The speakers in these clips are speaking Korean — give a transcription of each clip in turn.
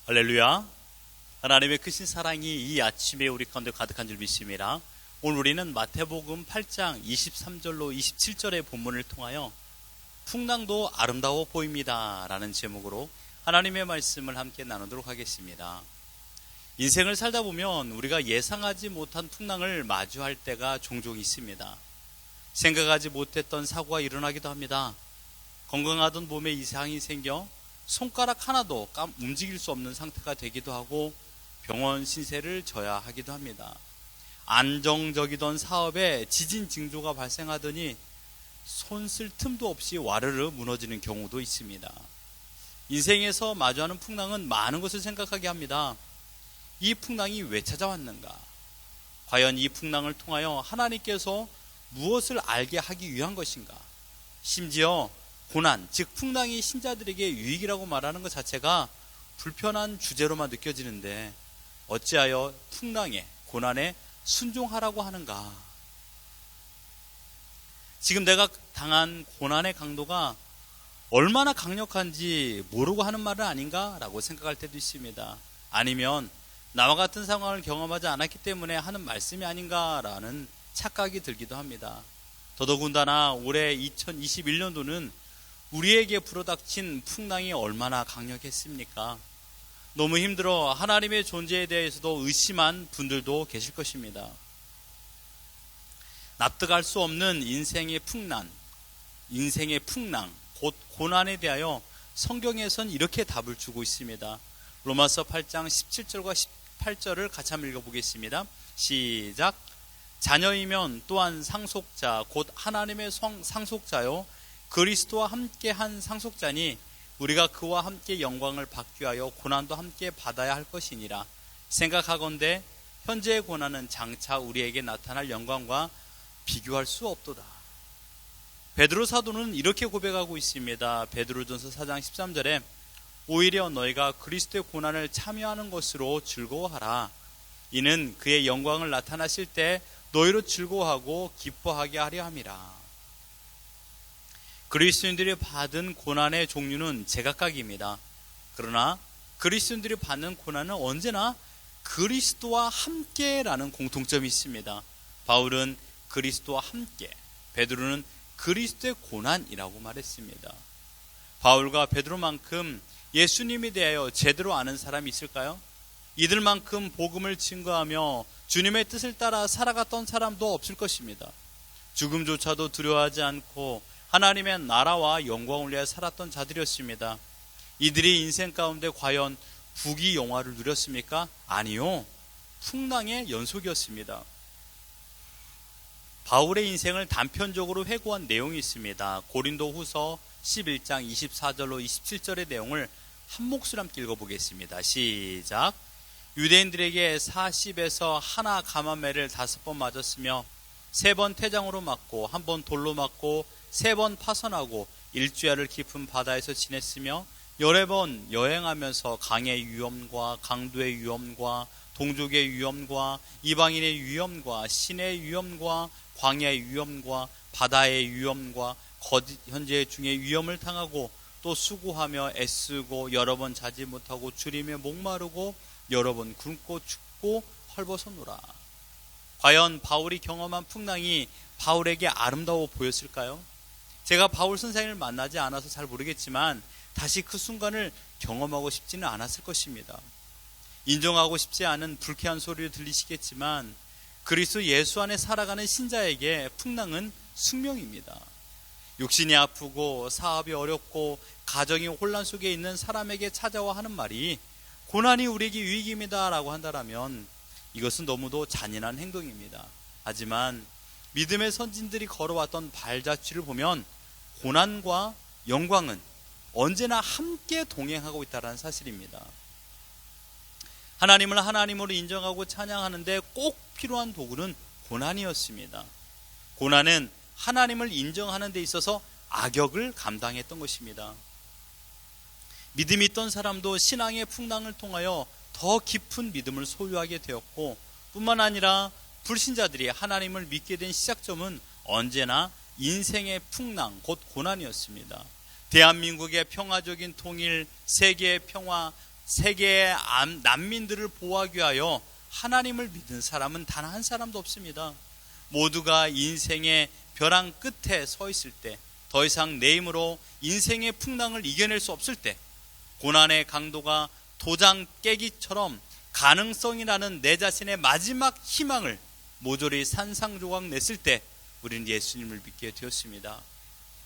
할렐루야. 하나님의 크신 사랑이 이 아침에 우리 가운데 가득한 줄 믿습니다. 오늘 우리는 마태복음 8장 23절로 27절의 본문을 통하여 풍랑도 아름다워 보입니다 라는 제목으로 하나님의 말씀을 함께 나누도록 하겠습니다. 인생을 살다 보면 우리가 예상하지 못한 풍랑을 마주할 때가 종종 있습니다. 생각하지 못했던 사고가 일어나기도 합니다. 건강하던 몸에 이상이 생겨 손가락 하나도 움직일 수 없는 상태가 되기도 하고 병원 신세를 져야 하기도 합니다. 안정적이던 사업에 지진 징조가 발생하더니 손 쓸 틈도 없이 와르르 무너지는 경우도 있습니다. 인생에서 마주하는 풍랑은 많은 것을 생각하게 합니다. 이 풍랑이 왜 찾아왔는가? 과연 이 풍랑을 통하여 하나님께서 무엇을 알게 하기 위한 것인가? 심지어 고난, 즉 풍랑이 신자들에게 유익이라고 말하는 것 자체가 불편한 주제로만 느껴지는데 어찌하여 풍랑에, 고난에 순종하라고 하는가? 지금 내가 당한 고난의 강도가 얼마나 강력한지 모르고 하는 말은 아닌가? 라고 생각할 때도 있습니다. 아니면 나와 같은 상황을 경험하지 않았기 때문에 하는 말씀이 아닌가라는 착각이 들기도 합니다. 더더군다나 올해 2021년도는 우리에게 불어닥친 풍랑이 얼마나 강력했습니까? 너무 힘들어 하나님의 존재에 대해서도 의심한 분들도 계실 것입니다. 납득할 수 없는 인생의 풍랑, 곧 고난에 대하여 성경에선 이렇게 답을 주고 있습니다. 로마서 8장 17절과 18절을 같이 한번 읽어보겠습니다. 시작. 자녀이면 또한 상속자, 곧 하나님의 상속자요 그리스도와 함께한 상속자니 우리가 그와 함께 영광을 받기 위하여 고난도 함께 받아야 할 것이니라. 생각하건대 현재의 고난은 장차 우리에게 나타날 영광과 비교할 수 없도다. 베드로 사도는 이렇게 고백하고 있습니다. 베드로전서 4장 13절에 오히려 너희가 그리스도의 고난을 참여하는 것으로 즐거워하라. 이는 그의 영광을 나타나실 때 너희로 즐거워하고 기뻐하게 하려 함이라. 그리스도인들이 받은 고난의 종류는 제각각입니다. 그러나 그리스도인들이 받는 고난은 언제나 그리스도와 함께라는 공통점이 있습니다. 바울은 그리스도와 함께, 베드로는 그리스도의 고난이라고 말했습니다. 바울과 베드로만큼 예수님에 대하여 제대로 아는 사람이 있을까요? 이들만큼 복음을 증거하며 주님의 뜻을 따라 살아갔던 사람도 없을 것입니다. 죽음조차도 두려워하지 않고 하나님의 나라와 영광을 위해 살았던 자들이었습니다. 이들이 인생 가운데 과연 부귀영화를 누렸습니까? 아니요. 풍랑의 연속이었습니다. 바울의 인생을 단편적으로 회고한 내용이 있습니다. 고린도후서 11장 24절로 27절의 내용을 한 목소리 함께 읽어보겠습니다. 시작. 유대인들에게 40에서 하나 가마매를 5번 맞았으며 3번 태장으로 맞고 1번 돌로 맞고 3번 파선하고 일주야를 깊은 바다에서 지냈으며 10번 여행하면서 강의 위험과 강도의 위험과 동족의 위험과 이방인의 위험과 신의 위험과 광야의 위험과 바다의 위험과 현재 중에 위험을 당하고 또 수고하며 애쓰고 여러 번 자지 못하고 주림에 목마르고 여러 번 굶고 춥고 헐벗어노라. 과연 바울이 경험한 풍랑이 바울에게 아름다워 보였을까요? 제가 바울 선생님을 만나지 않아서 잘 모르겠지만 다시 그 순간을 경험하고 싶지는 않았을 것입니다. 인정하고 싶지 않은 불쾌한 소리를 들리시겠지만 그리스도 예수 안에 살아가는 신자에게 풍랑은 숙명입니다. 육신이 아프고 사업이 어렵고 가정이 혼란 속에 있는 사람에게 찾아와 하는 말이 고난이 우리에게 유익입니다 라고 한다면 이것은 너무도 잔인한 행동입니다. 하지만 믿음의 선진들이 걸어왔던 발자취를 보면 고난과 영광은 언제나 함께 동행하고 있다는 사실입니다. 하나님을 하나님으로 인정하고 찬양하는데 꼭 필요한 도구는 고난이었습니다. 고난은 하나님을 인정하는 데 있어서 악역을 감당했던 것입니다. 믿음이 있던 사람도 신앙의 풍랑을 통하여 더 깊은 믿음을 소유하게 되었고 뿐만 아니라 불신자들이 하나님을 믿게 된 시작점은 언제나 인생의 풍랑, 곧 고난이었습니다. 대한민국의 평화적인 통일, 세계의 평화, 세계의 난민들을 보호하기 위하여 하나님을 믿은 사람은 단 한 사람도 없습니다. 모두가 인생의 벼랑 끝에 서 있을 때, 더 이상 내 힘으로 인생의 풍랑을 이겨낼 수 없을 때, 고난의 강도가 도장 깨기처럼 가능성이라는 내 자신의 마지막 희망을 모조리 산산조각 냈을 때 우리는 예수님을 믿게 되었습니다.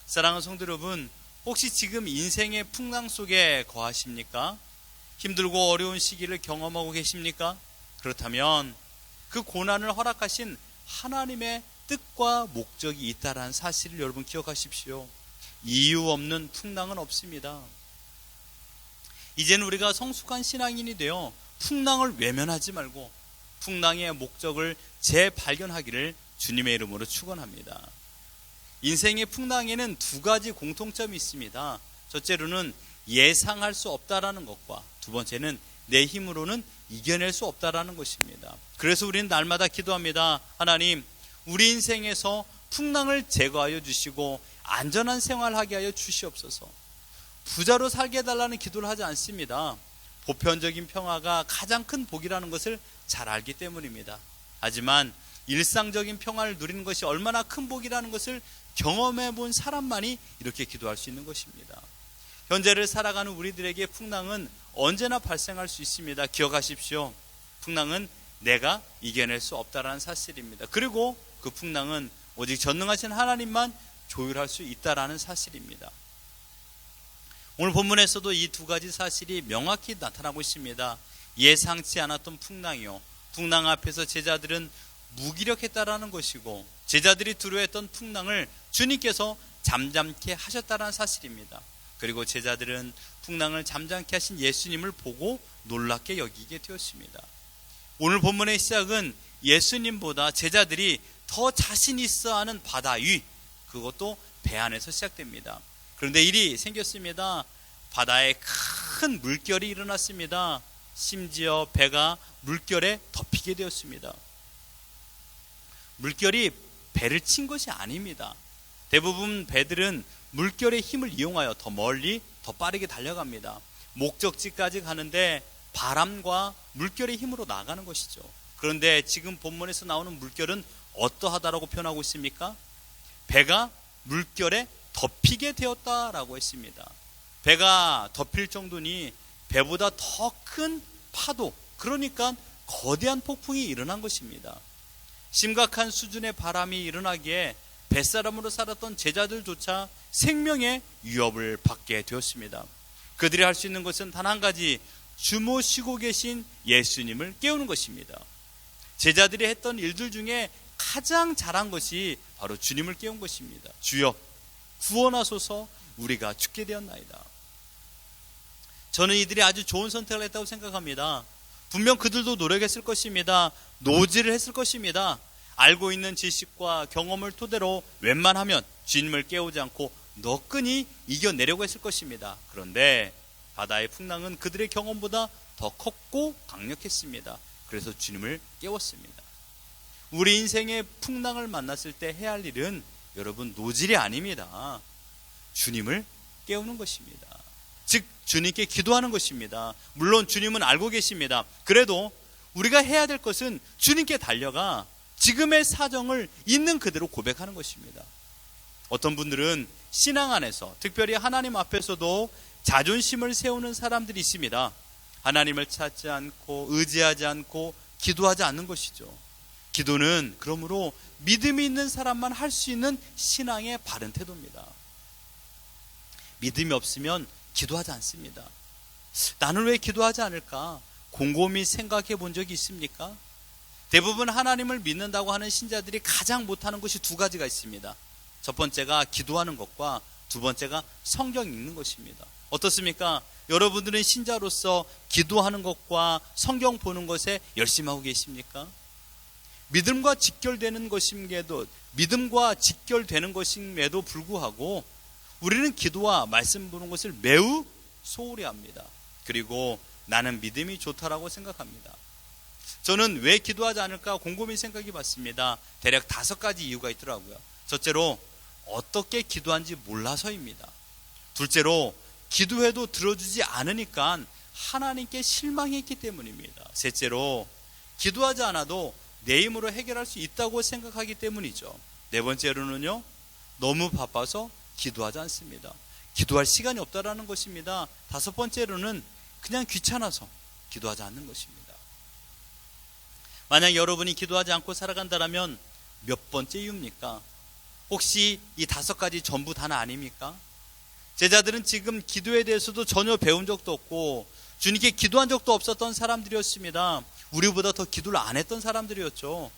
사랑하는 성도 여러분, 혹시 지금 인생의 풍랑 속에 거하십니까? 힘들고 어려운 시기를 경험하고 계십니까? 그렇다면 그 고난을 허락하신 하나님의 뜻과 목적이 있다라는 사실을 여러분 기억하십시오. 이유 없는 풍랑은 없습니다. 이제는 우리가 성숙한 신앙인이 되어 풍랑을 외면하지 말고 풍랑의 목적을 재발견하기를 주님의 이름으로 축원합니다. 인생의 풍랑에는 두 가지 공통점이 있습니다. 첫째로는 예상할 수 없다라는 것과 두 번째는 내 힘으로는 이겨낼 수 없다라는 것입니다. 그래서 우리는 날마다 기도합니다. 하나님, 우리 인생에서 풍랑을 제거하여 주시고 안전한 생활하게 하여 주시옵소서. 부자로 살게 해달라는 기도를 하지 않습니다. 보편적인 평화가 가장 큰 복이라는 것을 잘 알기 때문입니다. 하지만 일상적인 평화를 누리는 것이 얼마나 큰 복이라는 것을 경험해 본 사람만이 이렇게 기도할 수 있는 것입니다. 현재를 살아가는 우리들에게 풍랑은 언제나 발생할 수 있습니다. 기억하십시오. 풍랑은 내가 이겨낼 수 없다라는 사실입니다. 그리고 그 풍랑은 오직 전능하신 하나님만 조율할 수 있다라는 사실입니다. 오늘 본문에서도 이 두 가지 사실이 명확히 나타나고 있습니다. 예상치 않았던 풍랑이요, 풍랑 앞에서 제자들은 무기력했다라는 것이고, 제자들이 두려워했던 풍랑을 주님께서 잠잠케 하셨다라는 사실입니다. 그리고 제자들은 풍랑을 잠잠케 하신 예수님을 보고 놀랍게 여기게 되었습니다. 오늘 본문의 시작은 예수님보다 제자들이 더 자신 있어 하는 바다 위, 그것도 배 안에서 시작됩니다. 그런데 일이 생겼습니다. 바다에 큰 물결이 일어났습니다. 심지어 배가 물결에 덮이게 되었습니다. 물결이 배를 친 것이 아닙니다. 대부분 배들은 물결의 힘을 이용하여 더 멀리 더 빠르게 달려갑니다. 목적지까지 가는데 바람과 물결의 힘으로 나가는 것이죠. 그런데 지금 본문에서 나오는 물결은 어떠하다라고 표현하고 있습니까? 배가 물결에 덮이게 되었다라고 했습니다. 배가 덮일 정도니 배보다 더 큰 파도, 그러니까 거대한 폭풍이 일어난 것입니다. 심각한 수준의 바람이 일어나기에 뱃사람으로 살았던 제자들조차 생명의 위협을 받게 되었습니다. 그들이 할 수 있는 것은 단 한 가지, 주무시고 계신 예수님을 깨우는 것입니다. 제자들이 했던 일들 중에 가장 잘한 것이 바로 주님을 깨운 것입니다. 주여, 구원하소서, 우리가 죽게 되었나이다. 저는 이들이 아주 좋은 선택을 했다고 생각합니다. 분명 그들도 노력했을 것입니다. 노질을 했을 것입니다. 알고 있는 지식과 경험을 토대로 웬만하면 주님을 깨우지 않고 너끈히 이겨내려고 했을 것입니다. 그런데 바다의 풍랑은 그들의 경험보다 더 컸고 강력했습니다. 그래서 주님을 깨웠습니다. 우리 인생의 풍랑을 만났을 때 해야 할 일은 여러분 노질이 아닙니다. 주님을 깨우는 것입니다. 즉 주님께 기도하는 것입니다. 물론 주님은 알고 계십니다. 그래도 우리가 해야 될 것은 주님께 달려가 지금의 사정을 있는 그대로 고백하는 것입니다. 어떤 분들은 신앙 안에서, 특별히 하나님 앞에서도 자존심을 세우는 사람들이 있습니다. 하나님을 찾지 않고 의지하지 않고 기도하지 않는 것이죠. 기도는 그러므로 믿음이 있는 사람만 할 수 있는 신앙의 바른 태도입니다. 믿음이 없으면 기도하지 않습니다. 나는 왜 기도하지 않을까? 곰곰이 생각해 본 적이 있습니까? 대부분 하나님을 믿는다고 하는 신자들이 가장 못하는 것이 두 가지가 있습니다. 첫 번째가 기도하는 것과 두 번째가 성경 읽는 것입니다. 어떻습니까? 여러분들은 신자로서 기도하는 것과 성경 보는 것에 열심히 하고 계십니까? 믿음과 직결되는 것임에도 불구하고 우리는 기도와 말씀 보는 것을 매우 소홀히 합니다. 그리고 나는 믿음이 좋다라고 생각합니다. 저는 왜 기도하지 않을까 곰곰이 생각해 봤습니다. 대략 5가지 이유가 있더라고요. 첫째로 어떻게 기도한지 몰라서입니다. 둘째로 기도해도 들어주지 않으니까 하나님께 실망했기 때문입니다. 셋째로, 기도하지 않아도 내 힘으로 해결할 수 있다고 생각하기 때문이죠. 네 번째로는요, 너무 바빠서 기도하지 않습니다. 기도할 시간이 없다라는 것입니다. 다섯 번째로는 그냥 귀찮아서 기도하지 않는 것입니다. 만약 여러분이 기도하지 않고 살아간다면 몇 번째 이유입니까? 혹시 이 다섯 가지 전부 다는 아닙니까? 제자들은 지금 기도에 대해서도 전혀 배운 적도 없고 주님께 기도한 적도 없었던 사람들이었습니다. 우리보다 더 기도를 안 했던 사람들이었죠.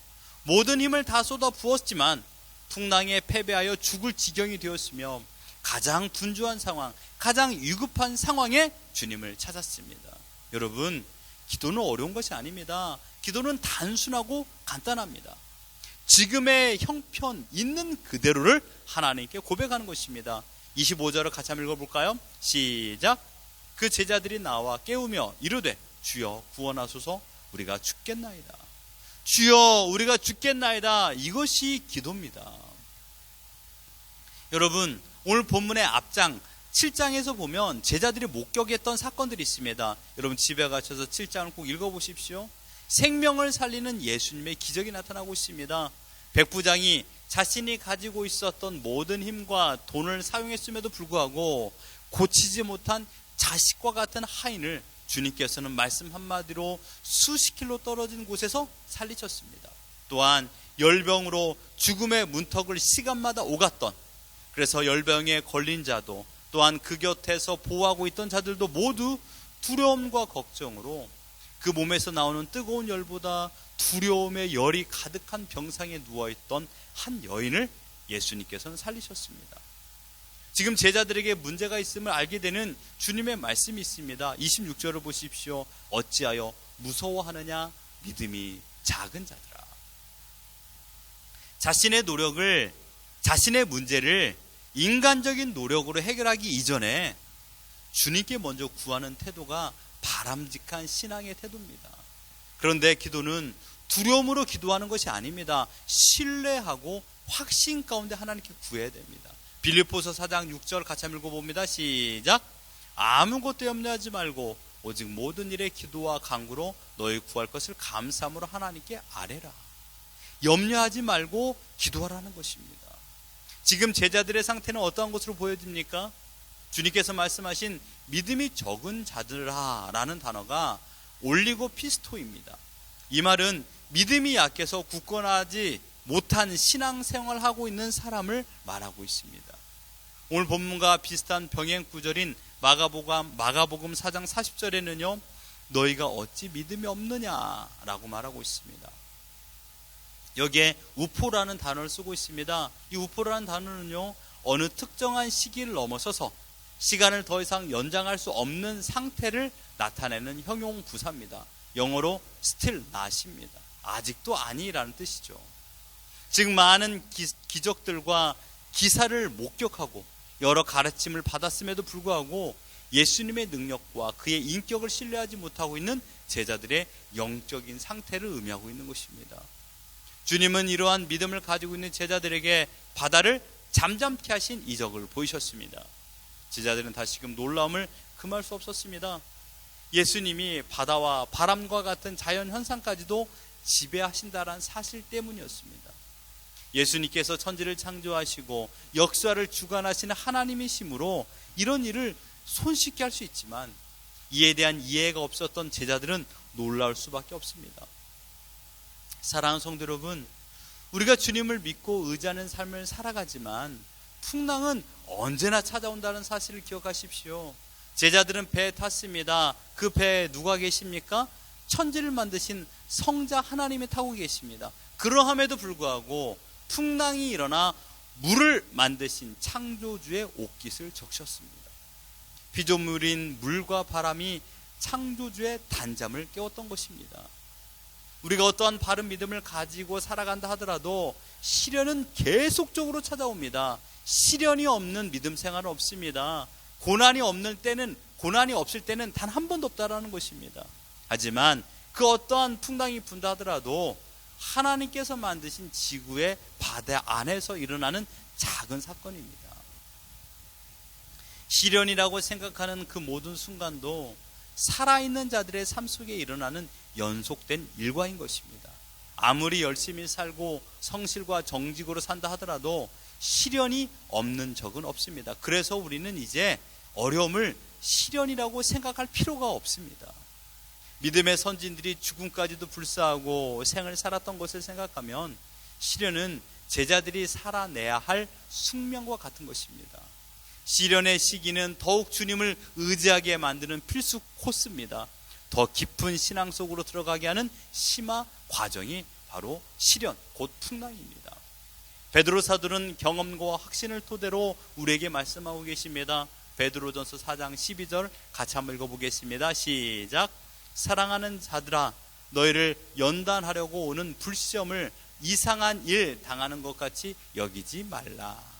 모든 힘을 다 쏟아 부었지만 풍랑에 패배하여 죽을 지경이 되었으며 가장 분주한 상황, 가장 위급한 상황에 주님을 찾았습니다. 여러분, 기도는 어려운 것이 아닙니다. 기도는 단순하고 간단합니다. 지금의 형편 있는 그대로를 하나님께 고백하는 것입니다. 25절을 같이 한번 읽어볼까요? 시작. 그 제자들이 나와 깨우며 이르되 주여 구원하소서 우리가 죽겠나이다. 주여 우리가 죽겠나이다. 이것이 기도입니다. 여러분, 오늘 본문의 앞장 7장에서 보면 제자들이 목격했던 사건들이 있습니다. 여러분 집에 가셔서 7장을 꼭 읽어보십시오. 생명을 살리는 예수님의 기적이 나타나고 있습니다. 백부장이 자신이 가지고 있었던 모든 힘과 돈을 사용했음에도 불구하고 고치지 못한 자식과 같은 하인을 주님께서는 말씀 한마디로 수십 킬로 떨어진 곳에서 살리셨습니다. 또한 열병으로 죽음의 문턱을 시간마다 오갔던, 그래서 열병에 걸린 자도 또한 그 곁에서 보호하고 있던 자들도 모두 두려움과 걱정으로 그 몸에서 나오는 뜨거운 열보다 두려움의 열이 가득한 병상에 누워있던 한 여인을 예수님께서는 살리셨습니다. 지금 제자들에게 문제가 있음을 알게 되는 주님의 말씀이 있습니다. 26절을 보십시오. 어찌하여 무서워하느냐 믿음이 작은 자들아. 자신의 노력을, 자신의 문제를 인간적인 노력으로 해결하기 이전에 주님께 먼저 구하는 태도가 바람직한 신앙의 태도입니다. 그런데 기도는 두려움으로 기도하는 것이 아닙니다. 신뢰하고 확신 가운데 하나님께 구해야 됩니다. 빌립보서 4장 6절 같이 한번 읽어봅니다. 시작. 아무것도 염려하지 말고 오직 모든 일에 기도와 간구로 너희 구할 것을 감사함으로 하나님께 아뢰라. 염려하지 말고 기도하라는 것입니다. 지금 제자들의 상태는 어떠한 것으로 보여집니까? 주님께서 말씀하신 믿음이 적은 자들아 라는 단어가 올리고피스토입니다. 이 말은 믿음이 약해서 굳건하지 못한 신앙생활을 하고 있는 사람을 말하고 있습니다. 오늘 본문과 비슷한 병행 구절인 마가복음 4장 40절에는요 너희가 어찌 믿음이 없느냐라고 말하고 있습니다. 여기에 우포라는 단어를 쓰고 있습니다. 이 우포라는 단어는요 어느 특정한 시기를 넘어서서 시간을 더 이상 연장할 수 없는 상태를 나타내는 형용 부사입니다. 영어로 still not입니다. 아직도 아니라는 뜻이죠. 즉 많은 기적들과 기사를 목격하고 여러 가르침을 받았음에도 불구하고 예수님의 능력과 그의 인격을 신뢰하지 못하고 있는 제자들의 영적인 상태를 의미하고 있는 것입니다. 주님은 이러한 믿음을 가지고 있는 제자들에게 바다를 잠잠케 하신 이적을 보이셨습니다. 제자들은 다시금 놀라움을 금할 수 없었습니다. 예수님이 바다와 바람과 같은 자연 현상까지도 지배하신다는 사실 때문이었습니다. 예수님께서 천지를 창조하시고 역사를 주관하시는 하나님이시므로 이런 일을 손쉽게 할 수 있지만 이에 대한 이해가 없었던 제자들은 놀라울 수밖에 없습니다. 사랑하는 성도 여러분, 우리가 주님을 믿고 의지하는 삶을 살아가지만 풍랑은 언제나 찾아온다는 사실을 기억하십시오. 제자들은 배에 탔습니다. 그 배에 누가 계십니까? 천지를 만드신 성자 하나님이 타고 계십니다. 그러함에도 불구하고 풍랑이 일어나 물을 만드신 창조주의 옷깃을 적셨습니다. 피조물인 물과 바람이 창조주의 단잠을 깨웠던 것입니다. 우리가 어떠한 바른 믿음을 가지고 살아간다 하더라도 시련은 계속적으로 찾아옵니다. 시련이 없는 믿음 생활은 없습니다. 고난이 없을 때는 단 한 번도 없다라는 것입니다. 하지만 그 어떠한 풍랑이 분다 하더라도 하나님께서 만드신 지구의 바다 안에서 일어나는 작은 사건입니다. 시련이라고 생각하는 그 모든 순간도 살아있는 자들의 삶 속에 일어나는 연속된 일과인 것입니다. 아무리 열심히 살고 성실과 정직으로 산다 하더라도 시련이 없는 적은 없습니다. 그래서 우리는 이제 어려움을 시련이라고 생각할 필요가 없습니다. 믿음의 선진들이 죽음까지도 불사하고 생을 살았던 것을 생각하면 시련은 제자들이 살아내야 할 숙명과 같은 것입니다. 시련의 시기는 더욱 주님을 의지하게 만드는 필수 코스입니다. 더 깊은 신앙 속으로 들어가게 하는 심화 과정이 바로 시련, 곧 풍랑입니다. 베드로 사도는 경험과 확신을 토대로 우리에게 말씀하고 계십니다. 베드로전서 4장 12절 같이 한번 읽어보겠습니다. 시작. 사랑하는 자들아, 너희를 연단하려고 오는 불시험을 이상한 일 당하는 것 같이 여기지 말라.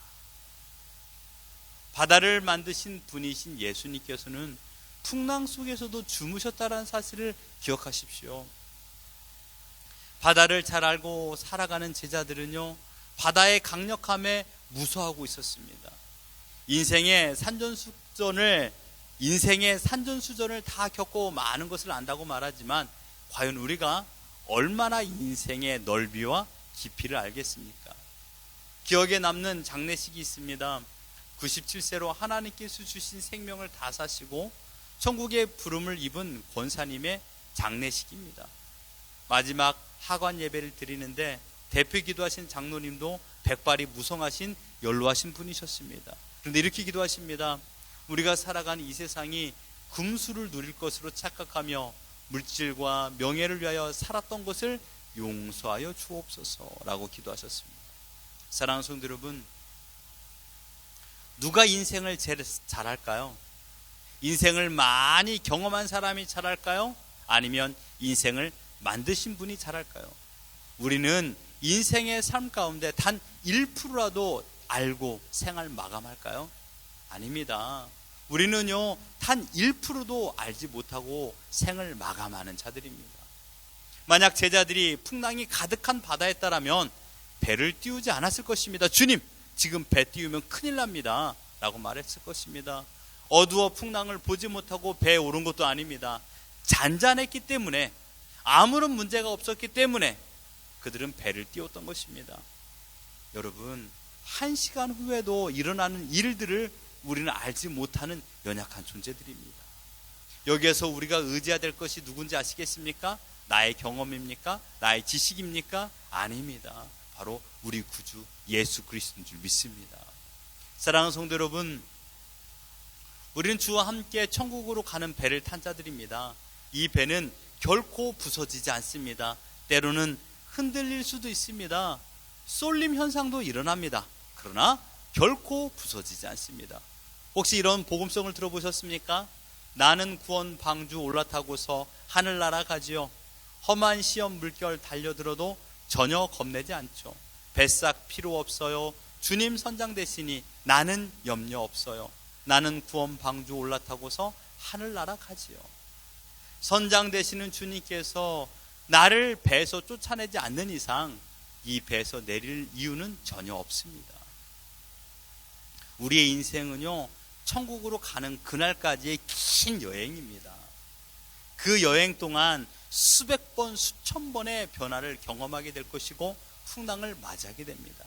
바다를 만드신 분이신 예수님께서는 풍랑 속에서도 주무셨다는 사실을 기억하십시오. 바다를 잘 알고 살아가는 제자들은요, 바다의 강력함에 무서워하고 있었습니다. 인생의 산전수전을 다 겪고 많은 것을 안다고 말하지만 과연 우리가 얼마나 인생의 넓이와 깊이를 알겠습니까? 기억에 남는 장례식이 있습니다. 97세로 하나님께서 주신 생명을 다 사시고 천국의 부름을 입은 권사님의 장례식입니다. 마지막 하관 예배를 드리는데 대표 기도하신 장로님도 백발이 무성하신 연로하신 분이셨습니다. 그런데 이렇게 기도하십니다. 우리가 살아가는 이 세상이 금수를 누릴 것으로 착각하며 물질과 명예를 위하여 살았던 것을 용서하여 주옵소서라고 기도하셨습니다. 사랑하는 성도 여러분, 누가 인생을 제일 잘할까요? 인생을 많이 경험한 사람이 잘할까요? 아니면 인생을 만드신 분이 잘할까요? 우리는 인생의 삶 가운데 단 1%라도 알고 생활 마감할까요? 아닙니다. 우리는요, 단 1%도 알지 못하고 생을 마감하는 자들입니다. 만약 제자들이 풍랑이 가득한 바다였다라면 배를 띄우지 않았을 것입니다. 주님, 지금 배 띄우면 큰일 납니다 라고 말했을 것입니다. 어두워 풍랑을 보지 못하고 배에 오른 것도 아닙니다. 잔잔했기 때문에, 아무런 문제가 없었기 때문에 그들은 배를 띄웠던 것입니다. 여러분, 1시간 후에도 일어나는 일들을 우리는 알지 못하는 연약한 존재들입니다. 여기에서 우리가 의지해야 될 것이 누군지 아시겠습니까? 나의 경험입니까? 나의 지식입니까? 아닙니다. 바로 우리 구주 예수 그리스도인 줄 믿습니다. 사랑하는 성도 여러분, 우리는 주와 함께 천국으로 가는 배를 탄 자들입니다. 이 배는 결코 부서지지 않습니다. 때로는 흔들릴 수도 있습니다. 쏠림 현상도 일어납니다. 그러나 결코 부서지지 않습니다. 혹시 이런 복음성을 들어보셨습니까? 나는 구원 방주 올라타고서 하늘나라 가지요. 험한 시험 물결 달려들어도 전혀 겁내지 않죠. 뱃삭 필요 없어요. 주님 선장 되시니 나는 염려 없어요. 나는 구원 방주 올라타고서 하늘나라 가지요. 선장 되시는 주님께서 나를 배에서 쫓아내지 않는 이상 이 배에서 내릴 이유는 전혀 없습니다. 우리의 인생은요, 천국으로 가는 그날까지의 긴 여행입니다. 그 여행 동안 수백 번, 수천 번의 변화를 경험하게 될 것이고 풍랑을 맞이하게 됩니다.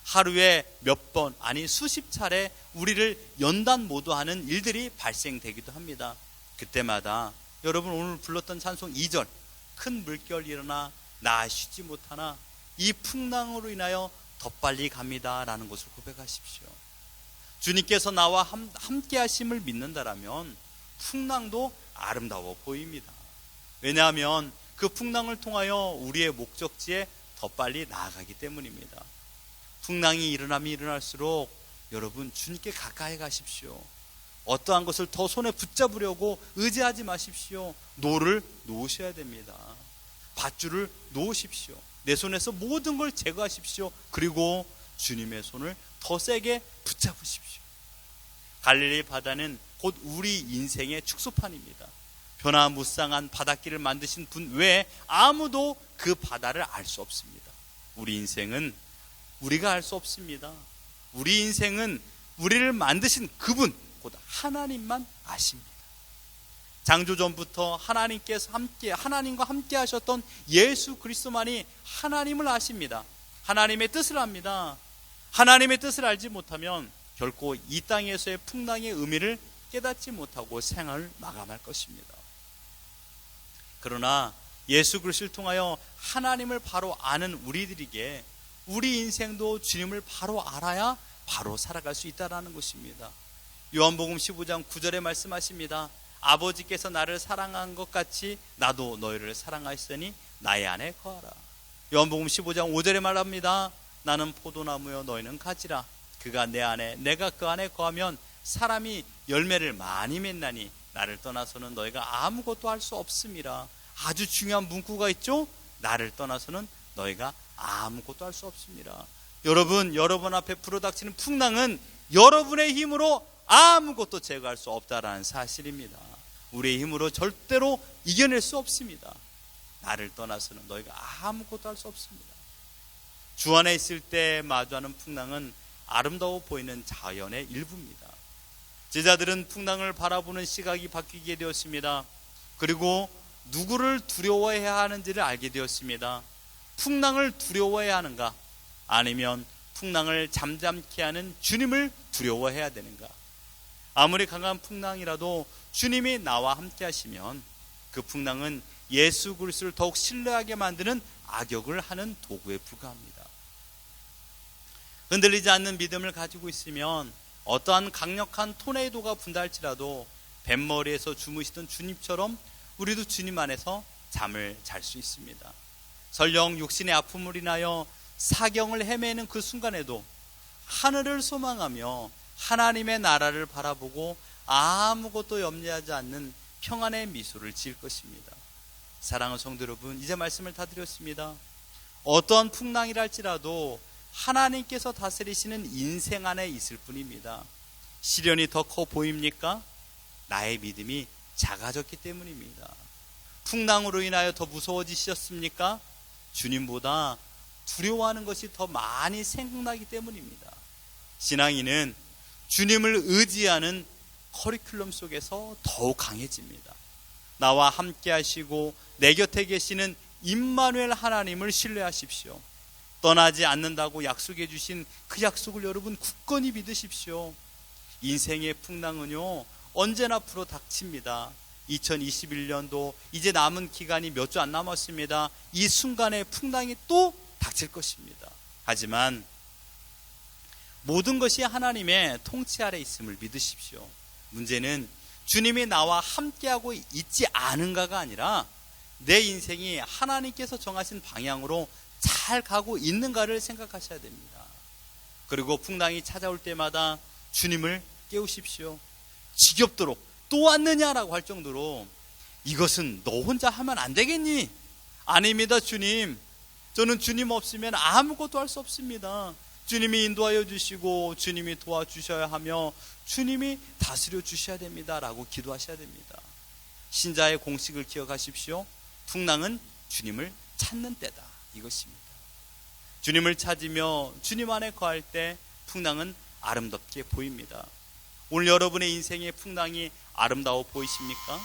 하루에 몇 번, 아니 수십 차례 우리를 연단모도하는 일들이 발생되기도 합니다. 그때마다 여러분 오늘 불렀던 찬송 2절, 큰 물결이 일어나 나 쉬지 못하나 이 풍랑으로 인하여 더 빨리 갑니다 라는 것을 고백하십시오. 주님께서 나와 함께 하심을 믿는다라면 풍랑도 아름다워 보입니다. 왜냐하면 그 풍랑을 통하여 우리의 목적지에 더 빨리 나아가기 때문입니다. 풍랑이 일어나면 일어날수록 여러분 주님께 가까이 가십시오. 어떠한 것을 더 손에 붙잡으려고 의지하지 마십시오. 노를 놓으셔야 됩니다. 밧줄을 놓으십시오. 내 손에서 모든 걸 제거하십시오. 그리고 주님의 손을 더 세게 붙잡으십시오. 갈릴리 바다는 곧 우리 인생의 축소판입니다. 변화무쌍한 바닷길을 만드신 분 외에 아무도 그 바다를 알 수 없습니다. 우리 인생은 우리가 알 수 없습니다. 우리 인생은 우리를 만드신 그분 곧 하나님만 아십니다. 창조전부터 하나님과 함께 하셨던 예수 그리스도만이 하나님을 아십니다. 하나님의 뜻을 압니다. 하나님의 뜻을 알지 못하면 결코 이 땅에서의 풍랑의 의미를 깨닫지 못하고 생을 마감할 것입니다. 그러나 예수 그리스도를 통하여 하나님을 바로 아는 우리들에게 우리 인생도 주님을 바로 알아야 바로 살아갈 수 있다는 것입니다. 요한복음 15장 9절에 말씀하십니다. 아버지께서 나를 사랑한 것 같이 나도 너희를 사랑하였으니 나의 안에 거하라. 요한복음 15장 5절에 말합니다. 나는 포도나무여 너희는 가지라. 그가 내 안에 내가 그 안에 거하면 사람이 열매를 많이 맺나니 나를 떠나서는 너희가 아무것도 할 수 없음이라. 아주 중요한 문구가 있죠. 나를 떠나서는 너희가 아무것도 할 수 없습니다. 여러분 앞에 불어닥치는 풍랑은 여러분의 힘으로 아무것도 제거할 수 없다라는 사실입니다. 우리의 힘으로 절대로 이겨낼 수 없습니다. 나를 떠나서는 너희가 아무것도 할 수 없습니다. 주 안에 있을 때 마주하는 풍랑은 아름다워 보이는 자연의 일부입니다. 제자들은 풍랑을 바라보는 시각이 바뀌게 되었습니다. 그리고 누구를 두려워해야 하는지를 알게 되었습니다. 풍랑을 두려워해야 하는가? 아니면 풍랑을 잠잠케 하는 주님을 두려워해야 되는가? 아무리 강한 풍랑이라도 주님이 나와 함께 하시면 그 풍랑은 예수 그리스도를 더욱 신뢰하게 만드는 악역을 하는 도구에 불과합니다. 흔들리지 않는 믿음을 가지고 있으면 어떠한 강력한 토네이도가 분다할지라도 뱃머리에서 주무시던 주님처럼 우리도 주님 안에서 잠을 잘 수 있습니다. 설령 육신의 아픔을 인하여 사경을 헤매는 그 순간에도 하늘을 소망하며 하나님의 나라를 바라보고 아무것도 염려하지 않는 평안의 미소를 지을 것입니다. 사랑하는 성도 여러분, 이제 말씀을 다 드렸습니다. 어떠한 풍랑이랄지라도 하나님께서 다스리시는 인생 안에 있을 뿐입니다. 시련이 더 커 보입니까? 나의 믿음이 작아졌기 때문입니다. 풍랑으로 인하여 더 무서워지셨습니까? 주님보다 두려워하는 것이 더 많이 생각나기 때문입니다. 신앙인은 주님을 의지하는 커리큘럼 속에서 더욱 강해집니다. 나와 함께 하시고 내 곁에 계시는 임마누엘 하나님을 신뢰하십시오. 떠나지 않는다고 약속해 주신 그 약속을 여러분 굳건히 믿으십시오. 인생의 풍랑은요 언제나 불어닥칩니다. 2021년도 이제 남은 기간이 몇 주 안 남았습니다. 이 순간에 풍랑이 또 닥칠 것입니다. 하지만 모든 것이 하나님의 통치 아래 있음을 믿으십시오. 문제는 주님이 나와 함께하고 있지 않은가가 아니라 내 인생이 하나님께서 정하신 방향으로 잘 가고 있는가를 생각하셔야 됩니다. 그리고 풍랑이 찾아올 때마다 주님을 깨우십시오. 지겹도록 또 왔느냐라고 할 정도로 이것은 너 혼자 하면 안 되겠니? 아닙니다. 주님, 저는 주님 없으면 아무것도 할 수 없습니다. 주님이 인도하여 주시고 주님이 도와주셔야 하며 주님이 다스려 주셔야 됩니다 라고 기도하셔야 됩니다. 신자의 공식을 기억하십시오. 풍랑은 주님을 찾는 때다, 이것입니다. 주님을 찾으며 주님 안에 거할 때 풍랑은 아름답게 보입니다. 오늘 여러분의 인생의 풍랑이 아름다워 보이십니까?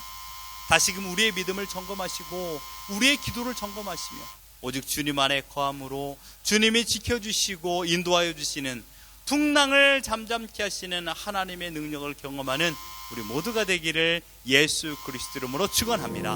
다시금 우리의 믿음을 점검하시고 우리의 기도를 점검하시며 오직 주님 안에 거함으로 주님이 지켜주시고 인도하여 주시는 풍랑을 잠잠케 하시는 하나님의 능력을 경험하는 우리 모두가 되기를 예수 그리스도 이름으로 축원합니다.